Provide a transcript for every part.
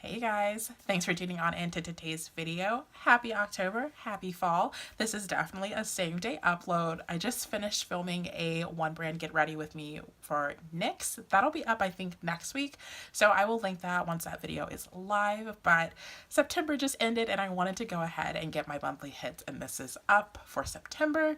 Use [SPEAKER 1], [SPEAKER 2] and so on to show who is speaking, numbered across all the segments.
[SPEAKER 1] Hey guys, thanks for tuning on into today's video. Happy October, happy fall. This is definitely a same day upload. I just finished filming a one brand get ready with me for NYX. That'll be up I think next week. So I will link that once that video is live. But September just ended and I wanted to go ahead and get my monthly hits, and this is up for September,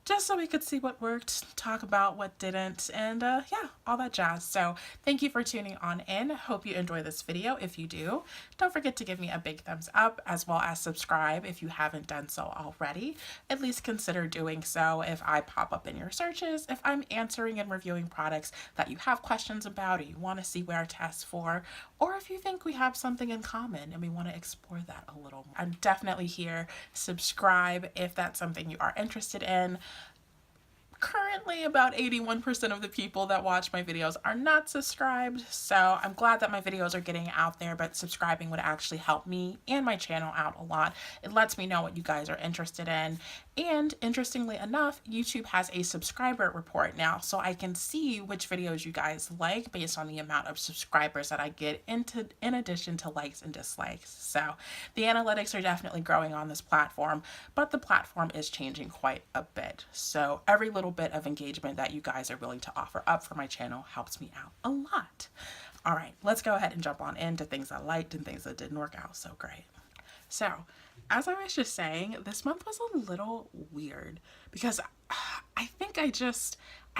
[SPEAKER 1] just so we could see what worked, talk about what didn't, and yeah, all that jazz. So thank you for tuning on in. Hope you enjoy this video. If you do, don't forget to give me a big thumbs up, as well as subscribe if you haven't done so already. At least consider doing so if I pop up in your searches, if I'm answering and reviewing products that you have questions about or you want to see wear tests for, or if you think we have something in common and we want to explore that a little more. I'm definitely here. Subscribe if that's something you are interested in. Currently, about 81% of the people that watch my videos are not subscribed, so I'm glad that my videos are getting out there, but subscribing would actually help me and my channel out a lot. It lets me know what you guys are interested in, and interestingly enough, YouTube has a subscriber report now, so I can see which videos you guys like based on the amount of subscribers that I get in addition to likes and dislikes. So the analytics are definitely growing on this platform, but the platform is changing quite a bit. So every little bit of engagement that you guys are willing to offer up for my channel helps me out a lot. All right, let's go ahead and jump on into things I liked and things that didn't work out so great. So, as I was just saying, this month was a little weird because I think I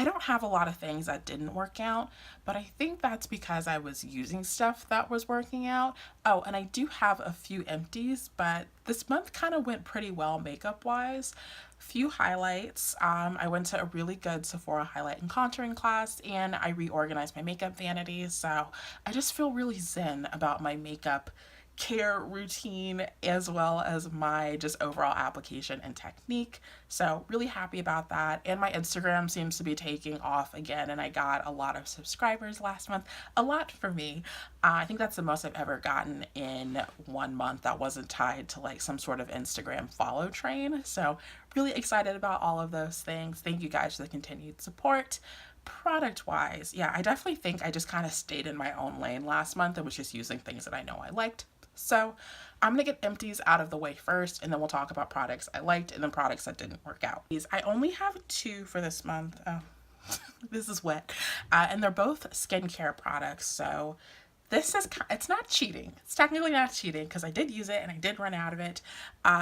[SPEAKER 1] don't have a lot of things that didn't work out, but I think that's because I was using stuff that was working out. Oh, and I do have a few empties, but this month kind of went pretty well makeup wise. Few highlights. I went to a really good Sephora highlight and contouring class, and I reorganized my makeup vanity, so I just feel really zen about my makeup care routine as well as my just overall application and technique. So really happy about that. And my Instagram seems to be taking off again, and I got a lot of subscribers last month. A lot for me. I think that's the most I've ever gotten in 1 month that wasn't tied to like some sort of Instagram follow train. So really excited about all of those things. Thank you guys for the continued support. Product wise, yeah, I definitely think I just kind of stayed in my own lane last month and was just using things that I know I liked. So I'm going to get empties out of the way first, and then we'll talk about products I liked and then products that didn't work out. I only have 2 for this month. Oh, this is wet. And they're both skincare products. So it's not cheating. It's technically not cheating because I did use it and I did run out of it.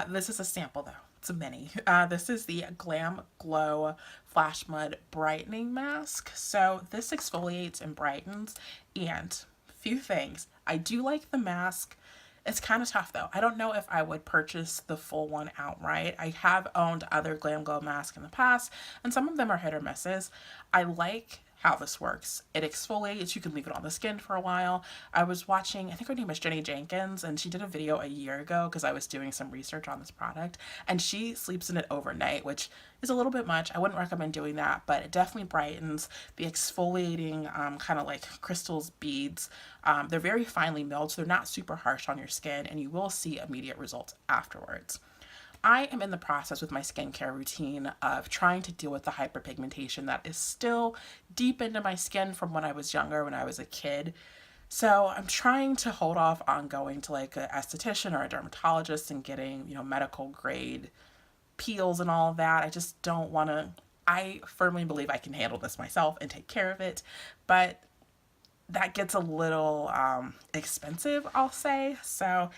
[SPEAKER 1] This is a sample though. It's a mini. This is the glamglow flashmud brightening mask. So this exfoliates and brightens, and few things. I do like the mask. It's kind of tough though. I don't know if I would purchase the full one outright. I have owned other glamglow masks in the past, and some of them are hit or misses. I like how this works. It exfoliates, you can leave it on the skin for a while. I was watching, I think her name is Jenny Jenkins, and she did a video a year ago because I was doing some research on this product, and she sleeps in it overnight, which is a little bit much. I wouldn't recommend doing that, but it definitely brightens. The exfoliating kind of like crystals, beads, they're very finely milled, so they're not super harsh on your skin, and you will see immediate results afterwards. I am in the process with my skincare routine of trying to deal with the hyperpigmentation that is still deep into my skin from when I was younger, when I was a kid. So I'm trying to hold off on going to like an esthetician or a dermatologist and getting, medical grade peels and all of that. I just don't want to. I firmly believe I can handle this myself and take care of it, but that gets a little expensive, I'll say. So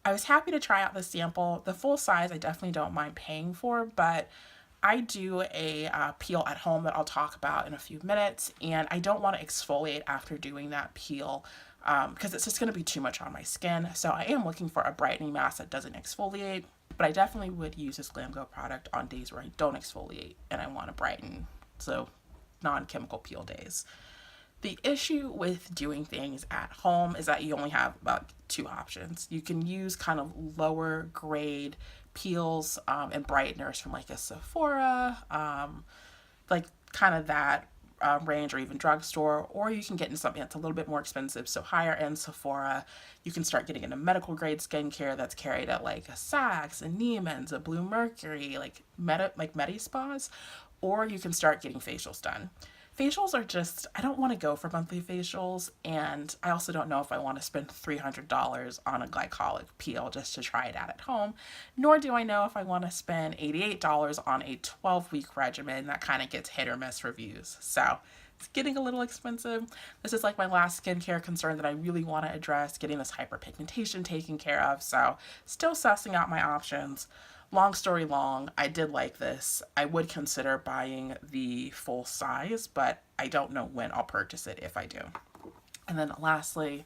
[SPEAKER 1] I was happy to try out the sample. The full size I definitely don't mind paying for, but I do a peel at home that I'll talk about in a few minutes, and I don't want to exfoliate after doing that peel because it's just going to be too much on my skin. So I am looking for a brightening mask that doesn't exfoliate, but I definitely would use this glamglow product on days where I don't exfoliate and I want to brighten, so non-chemical peel days. The issue with doing things at home is that you only have about 2 options. You can use kind of lower grade peels and brighteners from like a Sephora, like kind of that range, or even drugstore, or you can get into something that's a little bit more expensive. So higher end Sephora, you can start getting into medical grade skincare that's carried at like a Saks, a Neiman's, a Blue Mercury, like Medi Spas, or you can start getting facials done. Facials are just, I don't want to go for monthly facials, and I also don't know if I want to spend $300 on a glycolic peel just to try it out at home, nor do I know if I want to spend $88 on a 12-week regimen that kind of gets hit or miss reviews. So it's getting a little expensive. This is like my last skincare concern that I really want to address, getting this hyperpigmentation taken care of. So still sussing out my options. Long story long, I did like this. I would consider buying the full size, but I don't know when I'll purchase it if I do. And then lastly,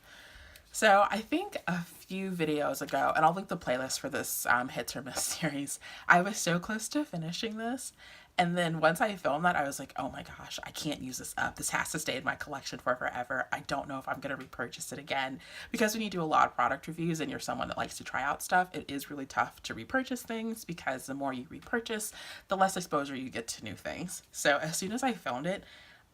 [SPEAKER 1] so I think a few videos ago, and I'll link the playlist for this hits or miss series, I was so close to finishing this. And then once I filmed that, I was like, oh my gosh, I can't use this up. This has to stay in my collection for forever. I don't know if I'm going to repurchase it again. Because when you do a lot of product reviews and you're someone that likes to try out stuff, it is really tough to repurchase things because the more you repurchase, the less exposure you get to new things. So as soon as I filmed it,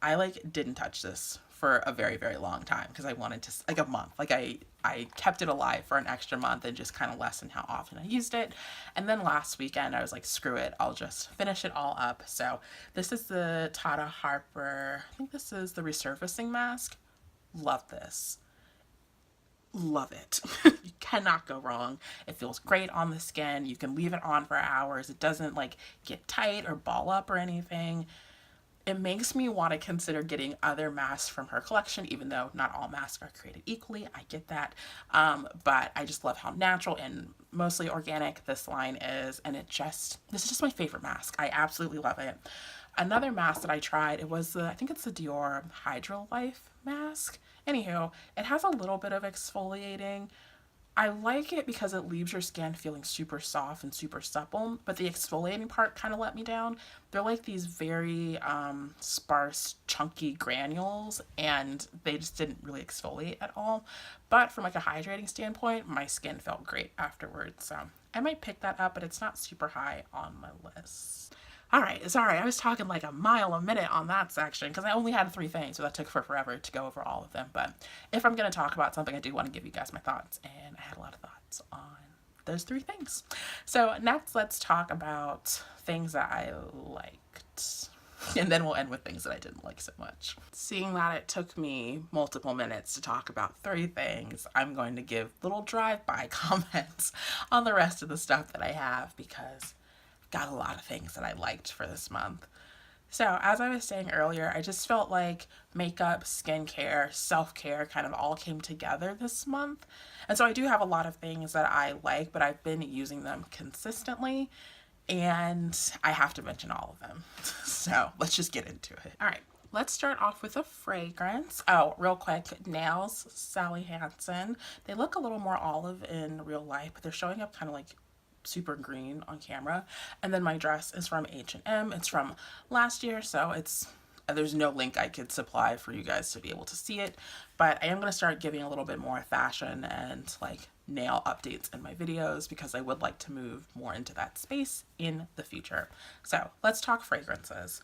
[SPEAKER 1] I like didn't touch this for a very, very long time because I wanted to, like a month. Like I kept it alive for an extra month and just kind of lessened how often I used it. And then last weekend I was like, screw it, I'll just finish it all up. So this is the Tata Harper, I think this is the resurfacing mask. Love this. Love it. You cannot go wrong. It feels great on the skin. You can leave it on for hours. It doesn't like get tight or ball up or anything. It makes me want to consider getting other masks from her collection, even though not all masks are created equally. I get that. But I just love how natural and mostly organic this line is. And this is just my favorite mask. I absolutely love it. Another mask that I tried, it was I think it's the Dior Hydralife mask. Anywho, it has a little bit of exfoliating. I like it because it leaves your skin feeling super soft and super supple, but the exfoliating part kind of let me down. They're like these very sparse, chunky granules, and they just didn't really exfoliate at all. But from like a hydrating standpoint, my skin felt great afterwards. So I might pick that up, but it's not super high on my list. All right, sorry, I was talking like a mile a minute on that section because I only had 3 things, so that took forever to go over all of them. But if I'm going to talk about something, I do want to give you guys my thoughts, and I had a lot of thoughts on those 3 things. So next, let's talk about things that I liked, and then we'll end with things that I didn't like so much. Seeing that it took me multiple minutes to talk about 3 things, I'm going to give little drive-by comments on the rest of the stuff that I have because got a lot of things that I liked for this month. So as I was saying earlier, I just felt like makeup, skincare, self-care kind of all came together this month. And so I do have a lot of things that I like, but I've been using them consistently, and I have to mention all of them. So let's just get into it. All right. Let's start off with a fragrance. Oh, real quick, nails, Sally Hansen. They look a little more olive in real life, but they're showing up kind of like super green on camera. And then my dress is from H&M. It's from last year, so there's no link I could supply for you guys to be able to see it, but I am going to start giving a little bit more fashion and like nail updates in my videos because I would like to move more into that space in the future. So let's talk fragrances.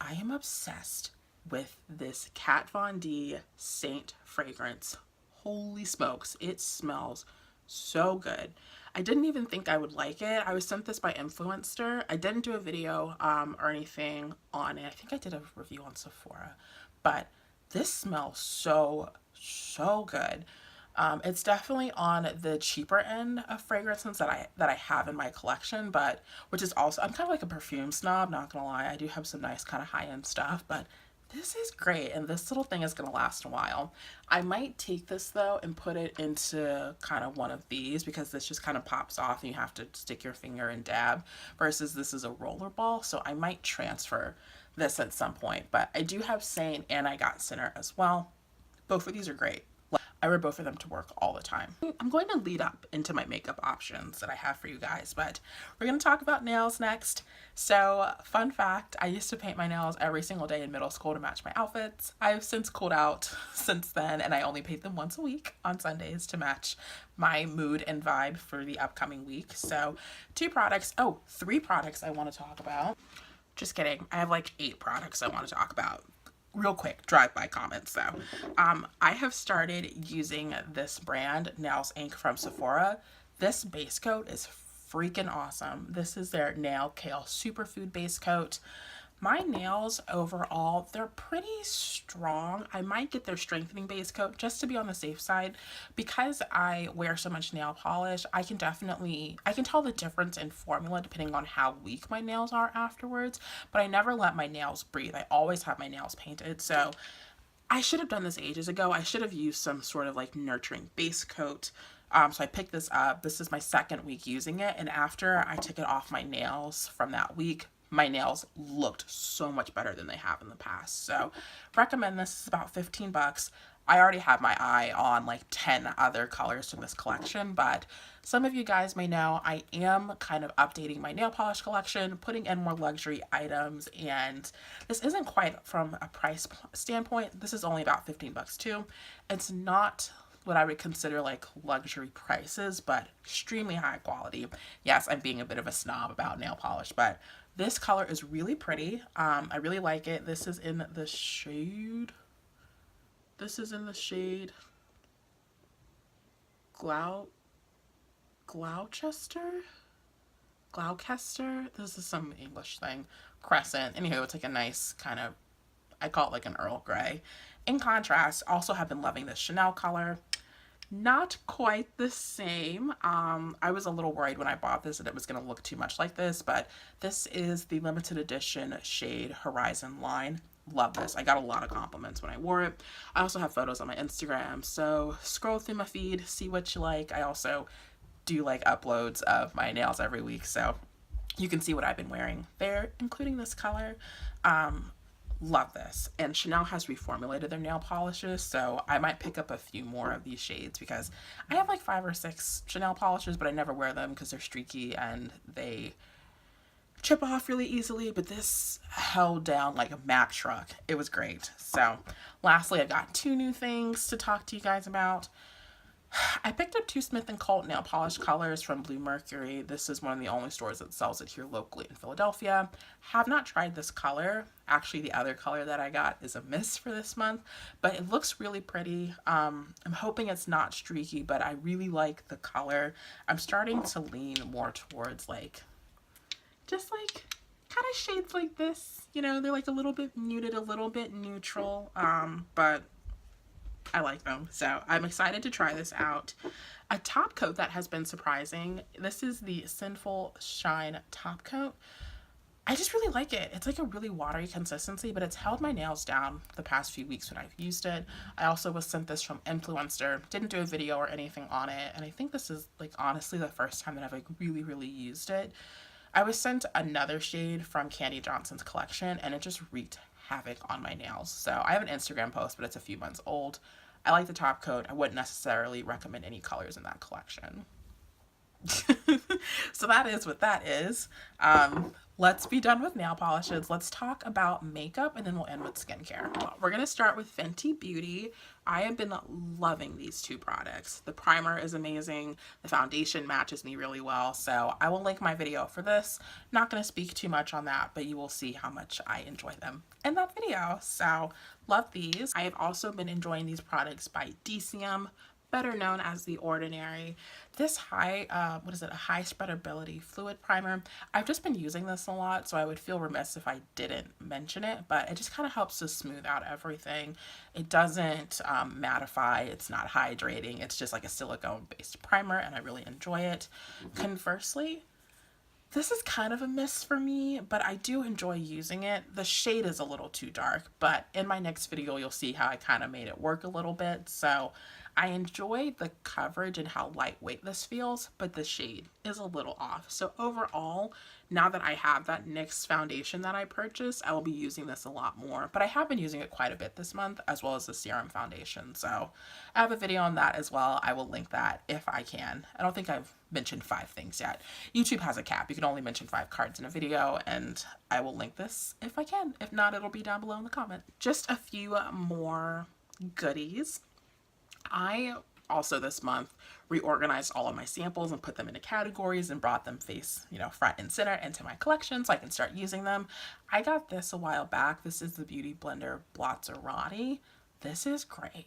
[SPEAKER 1] I am obsessed with this Kat Von D Saint fragrance. Holy smokes, it smells so good. I didn't even think I would like it. I was sent this by Influencer. I didn't do a video or anything on it. I think I did a review on Sephora, but this smells so good. It's definitely on the cheaper end of fragrances that I have in my collection, but which is also, I'm kind of like a perfume snob, not gonna lie. I do have some nice kind of high-end stuff, but this is great, and this little thing is going to last a while. I might take this, though, and put it into kind of one of these because this just kind of pops off and you have to stick your finger and dab, versus this is a roller ball, so I might transfer this at some point. But I do have Saint and I got Sinner as well. Both of these are great. I wear both of them to work all the time. I'm going to lead up into my makeup options that I have for you guys, but we're going to talk about nails next. So, fun fact, I used to paint my nails every single day in middle school to match my outfits. I've since cooled out since then, and I only paint them once a week on Sundays to match my mood and vibe for the upcoming week. So, 3 products I want to talk about. Just kidding. I have like 8 products I want to talk about. Real quick, drive-by comments though. I have started using this brand, Nails Inc. from Sephora. This base coat is freaking awesome. This is their Nail Kale Superfood base coat. My nails overall, they're pretty strong. I might get their strengthening base coat just to be on the safe side. Because I wear so much nail polish, I can tell the difference in formula depending on how weak my nails are afterwards, but I never let my nails breathe. I always have my nails painted. So I should have done this ages ago. I should have used some sort of like nurturing base coat. So I picked this up. This is my second week using it. And after I took it off my nails from that week, my nails looked so much better than they have in the past. So recommend this. Is about 15 bucks. I already have my eye on like 10 other colors from this collection, but some of you guys may know I am kind of updating my nail polish collection, putting in more luxury items, and this isn't quite from a price standpoint. This is only about 15 bucks too. It's not what I would consider like luxury prices, but extremely high quality. Yes, I'm being a bit of a snob about nail polish, but this color is really pretty. I really like it. This is in the shade Glau Gloucester? Gloucester? This is some English thing. Crescent. Anywho, it's like a nice kind of, I call it like an Earl Grey. In contrast, also have been loving this Chanel color. Not quite the same. I was a little worried when I bought this that it was going to look too much like this, but this is the limited edition shade Horizon Line. Love this. I got a lot of compliments when I wore it. I also have photos on my Instagram, so scroll through my feed, see what you like. I also do like uploads of my nails every week, so you can see what I've been wearing there, including this color. Love this. And Chanel has reformulated their nail polishes, so I might pick up a few more of these shades because I have like 5 or 6 Chanel polishes, but I never wear them because they're streaky and they chip off really easily, but this held down like a Mack truck. It was great. So lastly, I've got 2 new things to talk to you guys about. I picked up 2 Smith & Colt nail polish colors from Blue Mercury. This is one of the only stores that sells it here locally in Philadelphia. Have not tried this color. Actually, the other color that I got is a miss for this month, but it looks really pretty. I'm hoping it's not streaky, but I really like the color. I'm starting to lean more towards like, just like kind of shades like this. You know, they're like a little bit muted, a little bit neutral, but I like them. So I'm excited to try this out. A top coat that has been surprising. This is the Sinful Shine top coat. I just really like it. It's like a really watery consistency, but it's held my nails down the past few weeks when I've used it. I also was sent this from Influencer. Didn't do a video or anything on it. And I think this is like honestly the first time that I've like really used it. I was sent another shade from Candy Johnson's collection and it just wreaked havoc on my nails. So I have an Instagram post, but it's a few months old. I like the top coat. I wouldn't necessarily recommend any colors in that collection. So that is what that is. Let's be done with nail polishes. Let's talk about makeup and then we'll end with skincare. We're going to start with Fenty Beauty. I have been loving these 2 products. The primer is amazing. The foundation matches me really well. So I will link my video for this. Not going to speak too much on that, but you will see how much I enjoy them in that video. So love these. I have also been enjoying these products by Deciem, better known as The Ordinary. This a high spreadability fluid primer. I've just been using this a lot, so I would feel remiss if I didn't mention it, but it just kind of helps to smooth out everything. It doesn't mattify, it's not hydrating, it's just like a silicone-based primer, and I really enjoy it. Conversely, this is kind of a miss for me, but I do enjoy using it. The shade is a little too dark, but in my next video, you'll see how I kind of made it work a little bit. So I enjoy the coverage and how lightweight this feels, but the shade is a little off. So overall, now that I have that NYX foundation that I purchased, I will be using this a lot more. But I have been using it quite a bit this month, as well as the serum foundation. So I have a video on that as well. I will link that if I can. I don't think I've mentioned 5 things yet. YouTube has a cap. You can only mention 5 cards in a video, and I will link this if I can. If not, it'll be down below in the comment. Just a few more goodies. I also this month reorganized all of my samples and put them into categories and brought them front and center into my collection so I can start using them. I got this a while back. This is the Beauty Blender Blozzerati. This is great.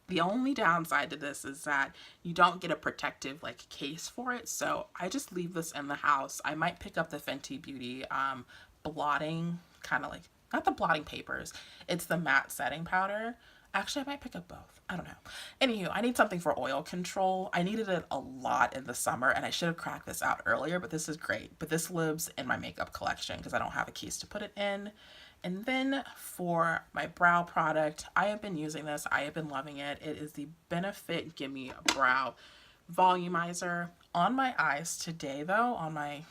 [SPEAKER 1] The only downside to this is that you don't get a protective like case for it, so I just leave this in the house. I might pick up the Fenty Beauty blotting kind of like, not the blotting papers, it's the matte setting powder. Actually, I might pick up both. I don't know. Anywho, I need something for oil control. I needed it a lot in the summer, and I should have cracked this out earlier, but this is great. But this lives in my makeup collection because I don't have a case to put it in. And then for my brow product, I have been using this. I have been loving it. It is the Benefit Gimme Brow Volumizer. On my eyes today, though, on my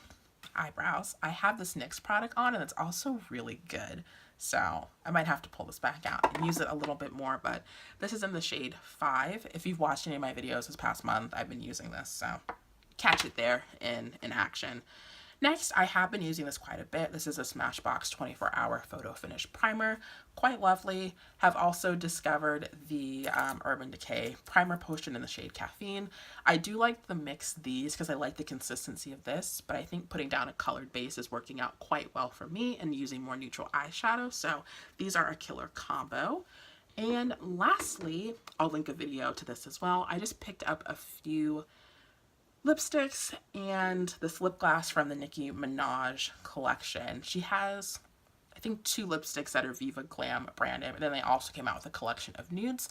[SPEAKER 1] eyebrows, I have this NYX product on, and it's also really good. So I might have to pull this back out and use it a little bit more, but this is in the shade 5. If you've watched any of my videos this past month, I've been using this, so catch it there in action. Next, I have been using this quite a bit. This is a Smashbox 24-hour photo finish primer. Quite lovely. Have also discovered the Urban Decay primer potion in the shade Caffeine. I do like the mix these because I like the consistency of this, but I think putting down a colored base is working out quite well for me and using more neutral eyeshadow. So these are a killer combo. And lastly, I'll link a video to this as well. I just picked up a few lipsticks and this lip gloss from the Nicki Minaj collection. She has, I think, 2 lipsticks that are Viva Glam branded, and then they also came out with a collection of nudes.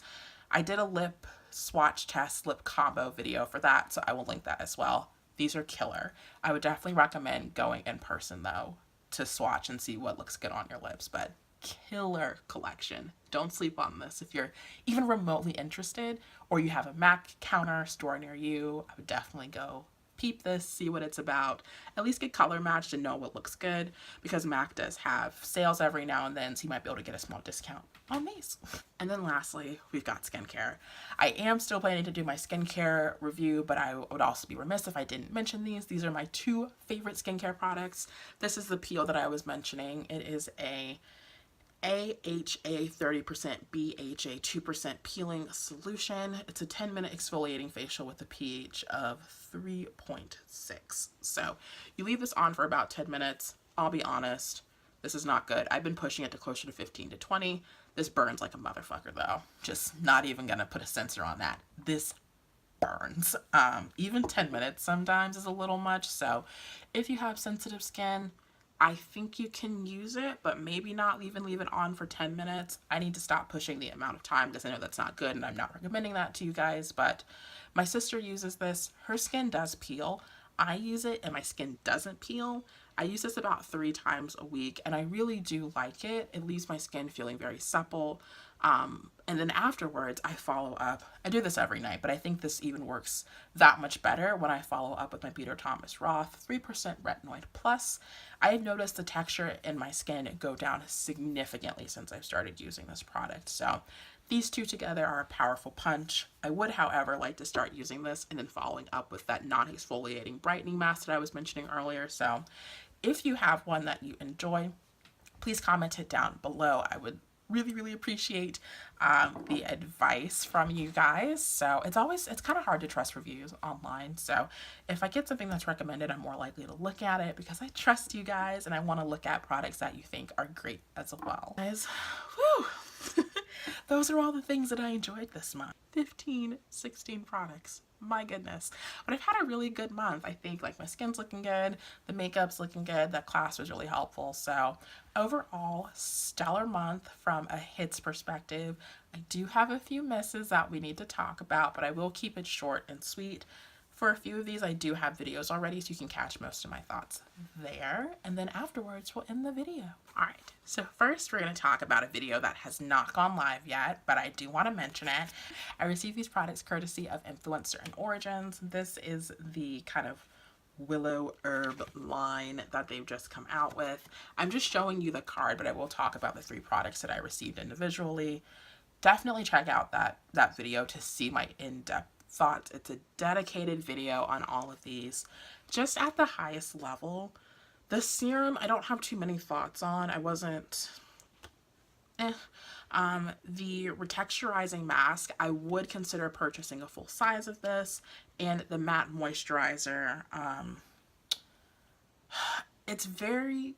[SPEAKER 1] I did a lip swatch test lip combo video for that, so I will link that as well. These are killer. I would definitely recommend going in person though to swatch and see what looks good on your lips, but killer collection. Don't sleep on this. If you're even remotely interested or you have a MAC counter store near you, I would definitely go peep this, see what it's about, at least get color matched and know what looks good, because MAC does have sales every now and then, so you might be able to get a small discount on these. And then lastly, we've got skincare. I am still planning to do my skincare review, but I would also be remiss if I didn't mention these. These are my 2 favorite skincare products. This is the peel that I was mentioning. It is a AHA 30% BHA 2% peeling solution. It's a 10-minute exfoliating facial with a pH of 3.6. So you leave this on for about 10 minutes. I'll be honest, this is not good. I've been pushing it to closer to 15 to 20. This burns like a motherfucker though. Just not even gonna put a sensor on that. This burns. Even 10 minutes sometimes is a little much. So if you have sensitive skin, I think you can use it, but maybe not even leave it on for 10 minutes. I need to stop pushing the amount of time because I know that's not good and I'm not recommending that to you guys, but my sister uses this. Her skin does peel. I use it and my skin doesn't peel. I use this about 3 times a week and I really do like it. It leaves my skin feeling very supple. And then afterwards I follow up. I do this every night, but I think this even works that much better when I follow up with my Peter Thomas Roth 3% Retinoid Plus. I've noticed the texture in my skin go down significantly since I've started using this product. So these 2 together are a powerful punch. I would, however, like to start using this and then following up with that non-exfoliating brightening mask that I was mentioning earlier. So if you have one that you enjoy, please comment it down below. I would really appreciate the advice from you guys. So it's kind of hard to trust reviews online. So if I get something that's recommended, I'm more likely to look at it because I trust you guys and I want to look at products that you think are great as well. Guys, whew. Those are all the things that I enjoyed this month. 15, 16 products. My goodness. But I've had a really good month. I think like my skin's looking good, the makeup's looking good, that class was really helpful. So overall, stellar month from a hits perspective. I do have a few misses that we need to talk about, but I will keep it short and sweet. For a few of these, I do have videos already, so you can catch most of my thoughts there. And then afterwards, we'll end the video. All right, so first we're going to talk about a video that has not gone live yet, but I do want to mention it. I received these products courtesy of Influencer and Origins. This is the kind of willow herb line that they've just come out with. I'm just showing you the card, but I will talk about the 3 products that I received individually. Definitely check out that video to see my in-depth thoughts. It's a dedicated video on all of these. Just at the highest level, the serum I don't have too many thoughts on. I wasn't the retexturizing mask, I would consider purchasing a full size of this. And the matte moisturizer, it's very,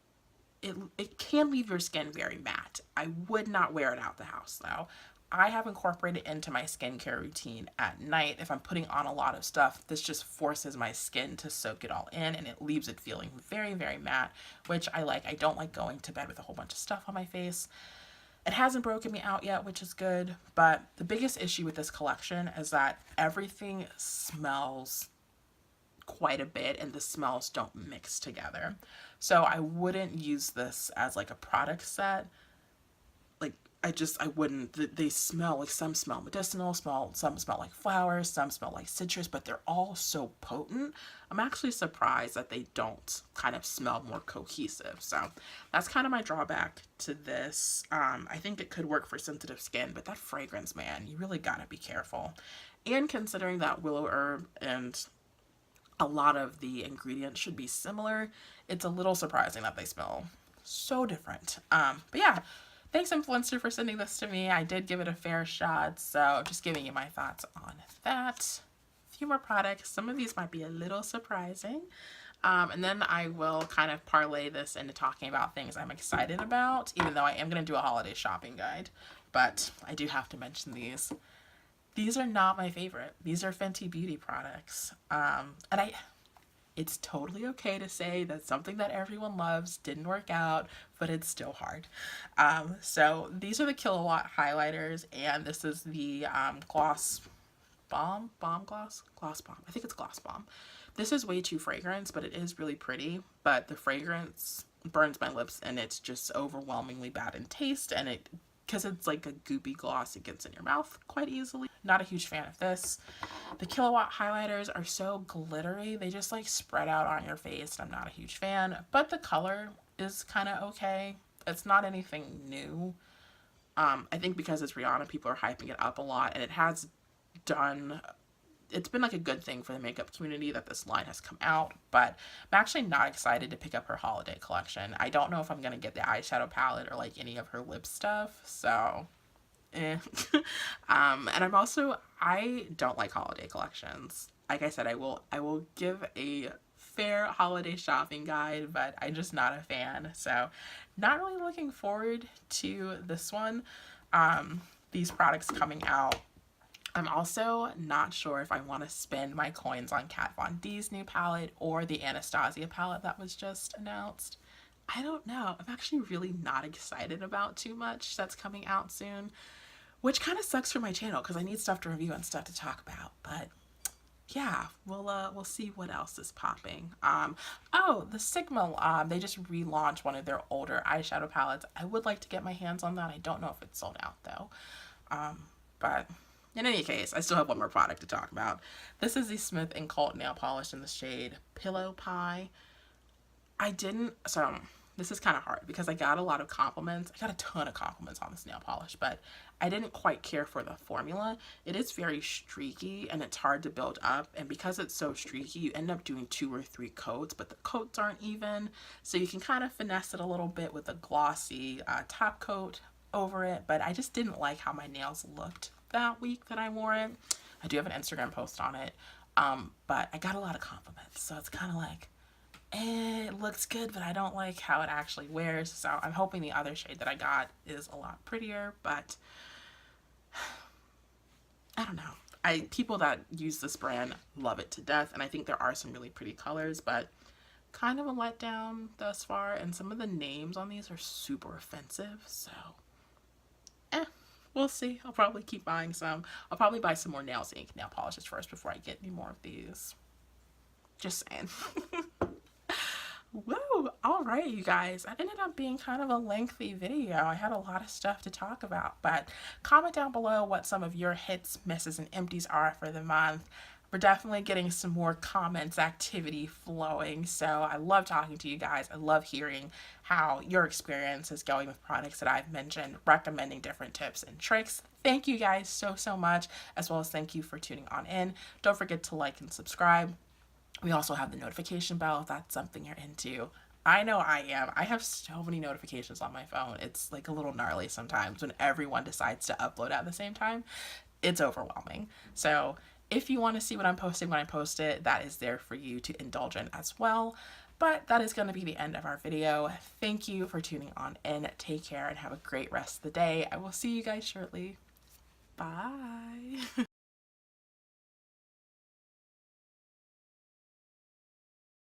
[SPEAKER 1] it can leave your skin very matte. I would not wear it out the house though. I have incorporated into my skincare routine at night. If I'm putting on a lot of stuff, this just forces my skin to soak it all in, and it leaves it feeling very, very matte, which I like. I don't like going to bed with a whole bunch of stuff on my face. It hasn't broken me out yet, which is good, but the biggest issue with this collection is that everything smells quite a bit and the smells don't mix together. So I wouldn't use this as like a product set. Like I wouldn't. They smell like, some smell medicinal, some smell like flowers, some smell like citrus, but they're all so potent. I'm actually surprised that they don't kind of smell more cohesive. So that's kind of my drawback to this. I think it could work for sensitive skin, but that fragrance, man, you really gotta be careful. And considering that willow herb and a lot of the ingredients should be similar, it's a little surprising that they smell so different. But yeah, thanks Influencer for sending this to me. I did give it a fair shot, so just giving you my thoughts on that. A few more products. Some of these might be a little surprising. And then I will kind of parlay this into talking about things I'm excited about, even though I am going to do a holiday shopping guide. But I do have to mention these. These are not my favorite. These are Fenty Beauty products. And it's totally okay to say that something that everyone loves didn't work out, but it's still hard. So these are the Kilowatt highlighters, and this is the Gloss Bomb? Gloss Bomb. I think it's Gloss Bomb. This is way too fragrance, but it is really pretty. But the fragrance burns my lips, and it's just overwhelmingly bad in taste, and because it's like a goopy gloss, it gets in your mouth quite easily. Not a huge fan of this. The Kilowatt highlighters are so glittery. They just like spread out on your face, and I'm not a huge fan. But the color is kind of okay. It's not anything new. I think because it's Rihanna, people are hyping it up a lot, and it's been like a good thing for the makeup community that this line has come out, but I'm actually not excited to pick up her holiday collection. I don't know if I'm going to get the eyeshadow palette or like any of her lip stuff, so and I don't like holiday collections. Like I said, I will give a fair holiday shopping guide, but I'm just not a fan, so not really looking forward to this one. These products coming out. I'm also not sure if I want to spend my coins on Kat Von D's new palette or the Anastasia palette that was just announced. I don't know. I'm actually really not excited about too much that's coming out soon, which kind of sucks for my channel because I need stuff to review and stuff to talk about. But yeah, we'll see what else is popping. Oh, the Sigma, they just relaunched one of their older eyeshadow palettes. I would like to get my hands on that. I don't know if it's sold out though. But in any case, I still have one more product to talk about. This is the Smith & Cult nail polish in the shade Pillow Pie. So this is kind of hard because I got a lot of compliments. I got a ton of compliments on this nail polish, but I didn't quite care for the formula. It is very streaky and it's hard to build up. And because it's so streaky, you end up doing 2 or 3 coats, but the coats aren't even. So you can kind of finesse it a little bit with a glossy top coat over it, but I just didn't like how my nails looked that week that I wore it. I do have an Instagram post on it, but I got a lot of compliments, so it's kind of like, it looks good, but I don't like how it actually wears. So I'm hoping the other shade that I got is a lot prettier, but I don't know. People that use this brand love it to death, and I think there are some really pretty colors, but kind of a letdown thus far, and some of the names on these are super offensive, so we'll see. I'll probably keep buying some. I'll probably buy some more Nails Inc nail polishes first before I get any more of these. Just saying. Woo! Alright, you guys. That ended up being kind of a lengthy video. I had a lot of stuff to talk about, but comment down below what some of your hits, misses, and empties are for the month. We're definitely getting some more comments activity flowing, so I love talking to you guys. I love hearing how your experience is going with products that I've mentioned, recommending different tips and tricks. Thank you guys so much, as well as thank you for tuning on in. Don't forget to like and subscribe. We also have the notification bell if that's something you're into. I know I am. I have so many notifications on my phone. It's like a little gnarly sometimes when everyone decides to upload at the same time. It's overwhelming. So if you want to see what I'm posting when I post it, that is there for you to indulge in as well. But that is going to be the end of our video. Thank you for tuning on in. Take care and have a great rest of the day. I will see you guys shortly. Bye.